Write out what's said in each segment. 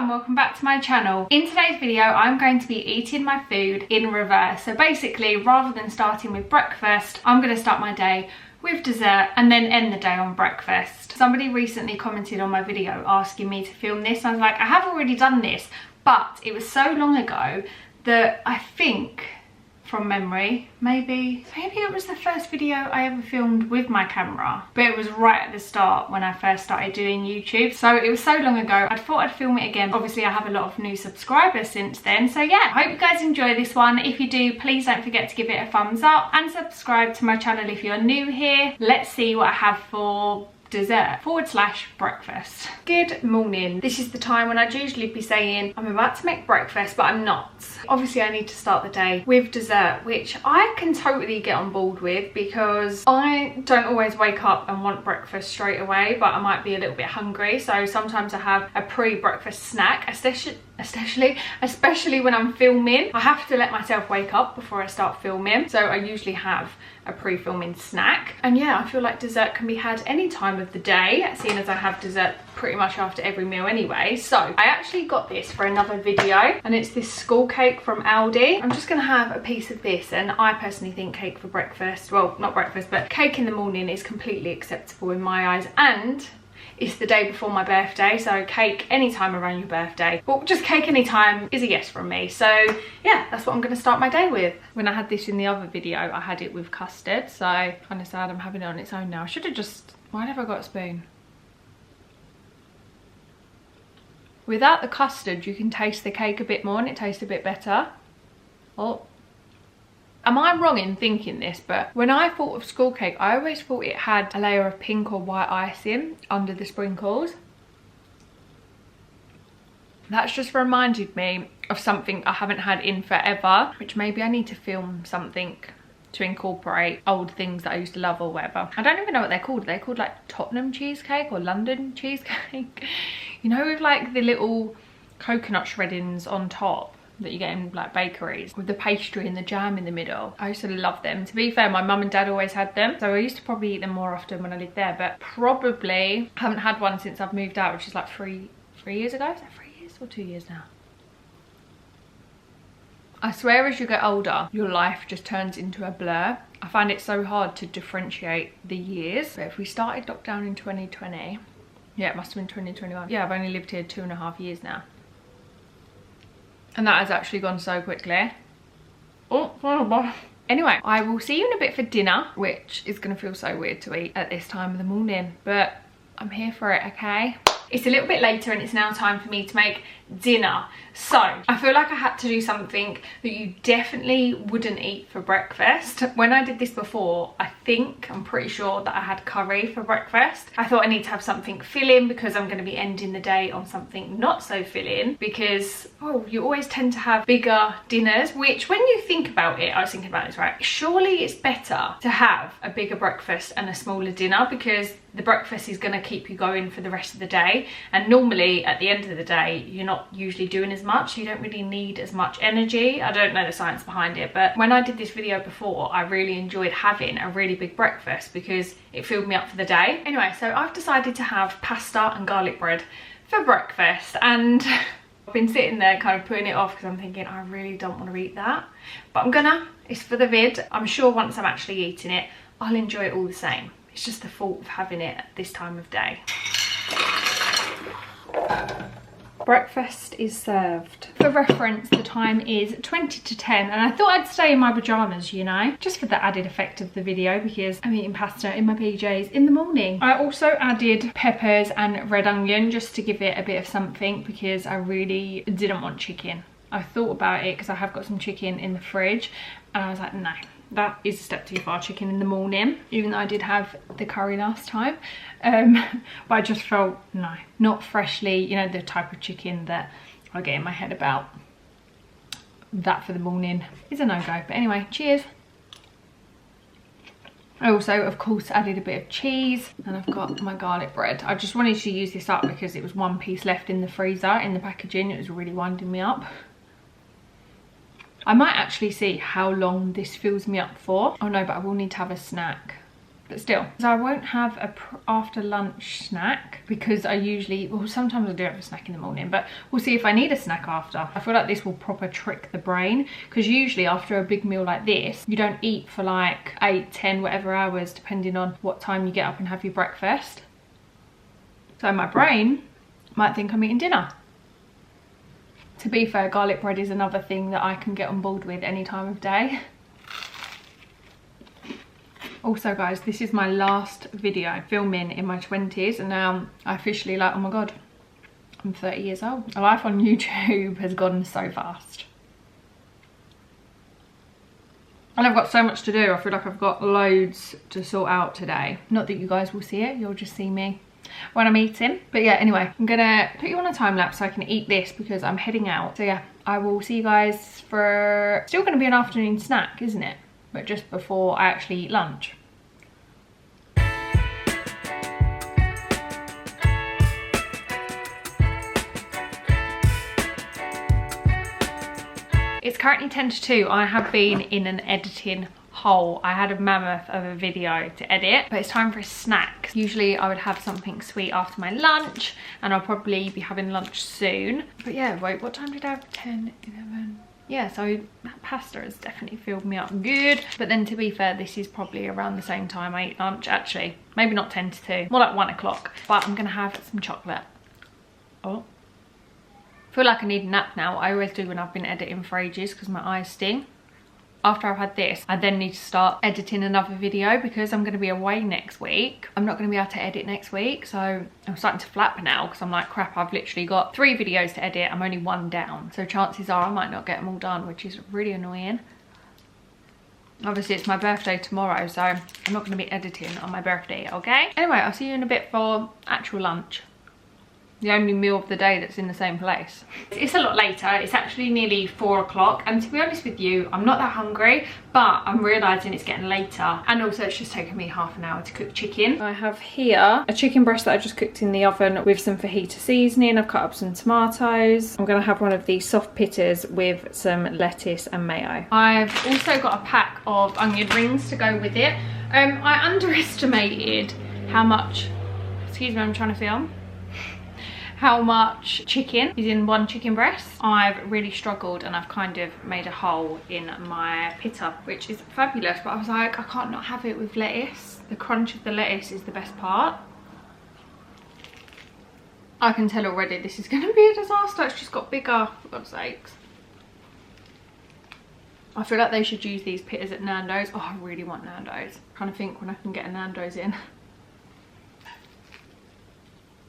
and welcome back to my channel. In today's video I'm going to be eating my food in reverse. So basically, rather than starting with breakfast, I'm going to start my day with dessert and then end the day on breakfast. Somebody recently commented on my video asking me to film this, and I was like, I have already done this, but it was so long ago that I think, from memory, maybe it was the first video I ever filmed with my camera, but it was right at the start when I first started doing YouTube. So it was so long ago, I thought I'd film it again. Obviously I have a lot of new subscribers since then, so yeah, I hope you guys enjoy this one. If you do, please don't forget to give it a thumbs up and subscribe to my channel if you're new here. Let's see what I have for dessert / breakfast. Good morning. This is the time when I'd usually be saying I'm about to make breakfast, but I'm not. Obviously I need to start the day with dessert, which I can totally get on board with because I don't always wake up and want breakfast straight away, but I might be a little bit hungry, so sometimes I have a pre-breakfast snack, especially when I'm filming. I have to let myself wake up before I start filming, so I usually have a pre-filming snack. And yeah, I feel like dessert can be had any time of the day, seeing as I have dessert pretty much after every meal anyway. So I actually got this for another video, and it's this school cake from Aldi. I'm just gonna have a piece of this, and I personally think cake for breakfast, well, not breakfast, but cake in the morning is completely acceptable in my eyes. And it's the day before my birthday, so cake anytime around your birthday, well, just cake anytime is a yes from me. So yeah, that's what I'm going to start my day with. When I had this in the other video, I had it with custard, so kind of sad I'm having it on its own now. I should have just, why have I got a spoon? Without the custard, you can taste the cake a bit more and it tastes a bit better. Oh. Am I wrong in thinking this, but when I thought of school cake, I always thought it had a layer of pink or white icing under the sprinkles. That's just reminded me of something I haven't had in forever, which maybe I need to film something to incorporate old things that I used to love or whatever. I don't even know what they're called. They're called like Tottenham cheesecake or London cheesecake. You know, with like the little coconut shreddings on top that you get in like bakeries with the pastry and the jam in the middle. I used to love them. To be fair, my mum and dad always had them, so I used to probably eat them more often when I lived there, but probably haven't had one since I've moved out, which is like three years ago. Is that 3 years or 2 years now? I swear as you get older, your life just turns into a blur. I find it so hard to differentiate the years. But if we started lockdown in 2020, yeah, it must have been 2021. Yeah, I've only lived here 2.5 years now. And that has actually gone so quickly. Oh, anyway, I will see you in a bit for dinner, which is going to feel so weird to eat at this time of the morning, but I'm here for it, okay? It's a little bit later and it's now time for me to make dinner. So I feel like I had to do something that you definitely wouldn't eat for breakfast. When I did this before, I'm pretty sure that I had curry for breakfast. I thought I need to have something filling because I'm going to be ending the day on something not so filling, because oh, you always tend to have bigger dinners, which when you think about it, I was thinking about this, right? Surely it's better to have a bigger breakfast and a smaller dinner, because the breakfast is going to keep you going for the rest of the day, and normally at the end of the day you're not usually doing as much, so you don't really need as much energy. I don't know the science behind it, but when I did this video before, I really enjoyed having a really big breakfast because it filled me up for the day. Anyway, so I've decided to have pasta and garlic bread for breakfast, and I've been sitting there kind of putting it off because I'm thinking I really don't want to eat that, but it's for the vid. I'm sure once I'm actually eating it, I'll enjoy it all the same. It's just the thought of having it at this time of day. Breakfast is served. For reference, the time is 20 to 10, and I thought I'd stay in my pyjamas, you know, just for the added effect of the video, because I'm eating pasta in my PJs in the morning. I also added peppers and red onion just to give it a bit of something, because I really didn't want chicken. I thought about it because I have got some chicken in the fridge, and I was like, no, that is a step too far, chicken in the morning, even though I did have the curry last time. But I just felt, no, not freshly, you know, the type of chicken that I get in my head about. That for the morning is a no-go. But anyway, cheers. I also, of course, added a bit of cheese, and I've got my garlic bread. I just wanted to use this up because it was one piece left in the freezer, in the packaging. It was really winding me up. I might actually see how long this fills me up for. Oh no, but I will need to have a snack but still. So I won't have a after lunch snack because I usually, well, sometimes I do have a snack in the morning, but we'll see if I need a snack after. I feel like this will proper trick the brain because usually after a big meal like this, you don't eat for like 8, 10, whatever hours, depending on what time you get up and have your breakfast. So my brain might think I'm eating dinner. To be fair, garlic bread is another thing that I can get on board with any time of day. Also guys, this is my last video filming in my 20s, and now I officially like, oh my god, I'm 30 years old. Life on YouTube has gone so fast. And I've got so much to do. I feel like I've got loads to sort out today. Not that you guys will see it, you'll just see me when I'm eating. But yeah, anyway, I'm gonna put you on a time lapse so I can eat this because I'm heading out. So yeah, I will see you guys for, still gonna be an afternoon snack, isn't it? But just before I actually eat lunch. It's currently 10 to 2. I have been in an editing hole. I had a mammoth of a video to edit, but it's time for a snack. Usually I would have something sweet after my lunch, and I'll probably be having lunch soon. But yeah, wait, what time did I have? 10, 11. Yeah, so that pasta has definitely filled me up good. But then to be fair, this is probably around the same time I eat lunch, actually. Maybe not 10 to 2, more like 1 o'clock. But I'm gonna have some chocolate. Oh. I feel like I need a nap now. I always do when I've been editing for ages because my eyes sting. After I've had this, I then need to start editing another video because I'm going to be away next week. I'm not going to be able to edit next week, so I'm starting to flap now because I'm like, crap, I've literally got 3 videos to edit. I'm only 1 down, so chances are I might not get them all done, which is really annoying. Obviously it's my birthday tomorrow, so I'm not going to be editing on my birthday, okay? Anyway, I'll see you in a bit for actual lunch. The only meal of the day that's in the same place. It's a lot later. It's actually nearly 4 o'clock, and to be honest with you, I'm not that hungry, but I'm realising it's getting later, and also it's just taken me half an hour to cook chicken. I have here a chicken breast that I just cooked in the oven with some fajita seasoning. I've cut up some tomatoes. I'm gonna have one of these soft pittas with some lettuce and mayo. I've also got a pack of onion rings to go with it. I underestimated how much, excuse me, I'm trying to film, how much chicken is in 1 chicken breast. I've really struggled, and I've kind of made a hole in my pitta, which is fabulous, but I was like, I can't not have it with lettuce. The crunch of the lettuce is the best part. I can tell already this is going to be a disaster. It's just got bigger, for God's sakes. I feel like they should use these pittas at Nando's. Oh, I really want Nando's. I'm trying to think when I can get a Nando's in.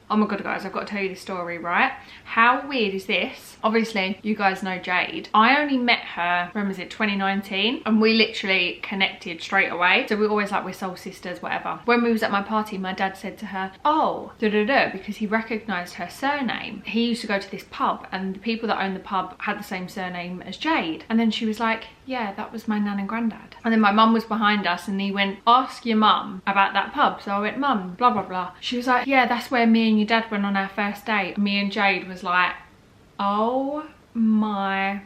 Oh my god guys, I've got to tell you this story, right? How weird is this? Obviously, you guys know Jade. I only met her, when was it, 2019? And we literally connected straight away. So we're always like, we're soul sisters, whatever. When we was at my party, my dad said to her, oh, da-da-da, because he recognised her surname. He used to go to this pub, and the people that owned the pub had the same surname as Jade. And then she was like, yeah, that was my nan and granddad. And then my mum was behind us, and he went, ask your mum about that pub. So I went, mum, blah, blah, blah. She was like, yeah, that's where me and your dad went on our first date. Me and Jade was like, oh my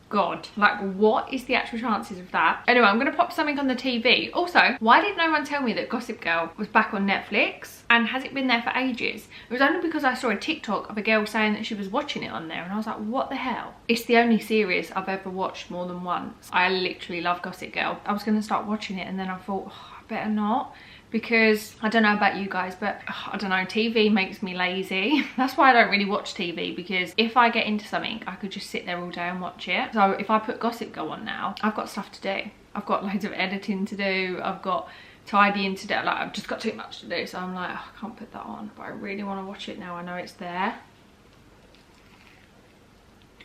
god, like what is the actual chances of that? Anyway, I'm gonna pop something on the TV. Also, why did no one tell me that Gossip Girl was back on Netflix? And has it been there for ages? It was only because I saw a TikTok of a girl saying that she was watching it on there, and I was like, what the hell? It's the only series I've ever watched more than once. I literally love Gossip Girl. I was gonna start watching it, and then I thought, oh, I better not. Because I don't know about you guys, but I don't know, TV makes me lazy. That's why I don't really watch TV, because if I get into something, I could just sit there all day and watch it. So if I put Gossip Girl on now, I've got stuff to do. I've got loads of editing to do. I've got tidying to do. Like, I've just got too much to do. So I'm like, oh, I can't put that on, but I really want to watch it now. I know it's there.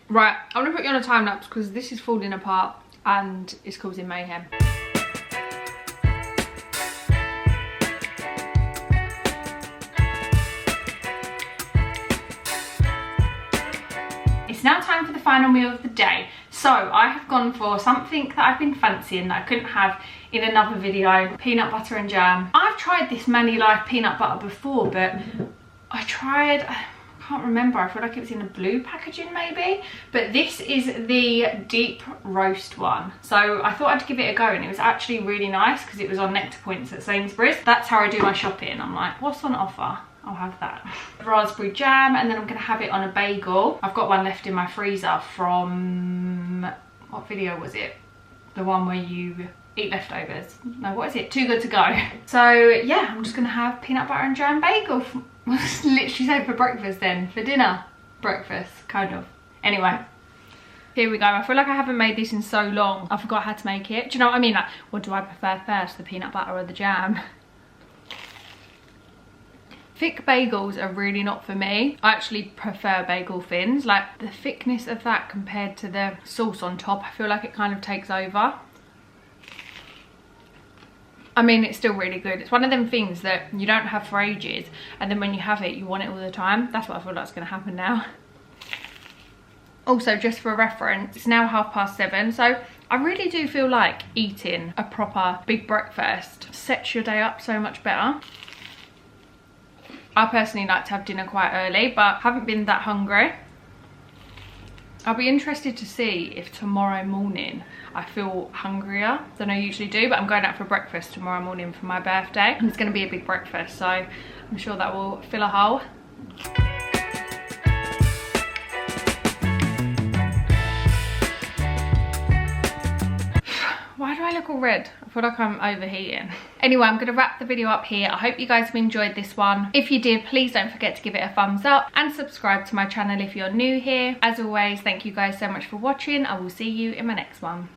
Right, I'm gonna put you on a time lapse because this is falling apart and it's causing mayhem. It's now time for the final meal of the day. So I have gone for something that I've been fancying that I couldn't have in another video, peanut butter and jam. I've tried this Manny Life peanut butter before, but I can't can't remember, I feel like it was in a blue packaging maybe, but this is the deep roast one. So I thought I'd give it a go, and it was actually really nice because it was on Nectar Points at Sainsbury's. That's how I do my shopping. I'm like, what's on offer? I'll have that. Raspberry jam, and then I'm gonna have it on a bagel. I've got one left in my freezer from, what video was it? The one where you eat leftovers. No, what is it? Too Good To Go. So yeah, I'm just gonna have peanut butter and jam bagel. Literally say for breakfast then. For dinner, breakfast, kind of. Anyway, here we go. I feel like I haven't made this in so long. I forgot how to make it. Do you know what I mean? Like, what do I prefer first, the peanut butter or the jam? Thick bagels are really not for me. I actually prefer bagel thins. Like, the thickness of that compared to the sauce on top, I feel like it kind of takes over. I mean, it's still really good. It's one of them things that you don't have for ages, and then when you have it, you want it all the time. That's what I feel like is going to happen now. Also, just for reference, it's now 7:30, so I really do feel like eating a proper big breakfast sets your day up so much better. I personally like to have dinner quite early, but haven't been that hungry. I'll be interested to see if tomorrow morning I feel hungrier than I usually do, but I'm going out for breakfast tomorrow morning for my birthday, and it's going to be a big breakfast, so I'm sure that will fill a hole. Why do I look all red? I feel like I'm overheating. Anyway, I'm going to wrap the video up here. I hope you guys have enjoyed this one. If you did, please don't forget to give it a thumbs up and subscribe to my channel if you're new here. As always, thank you guys so much for watching. I will see you in my next one.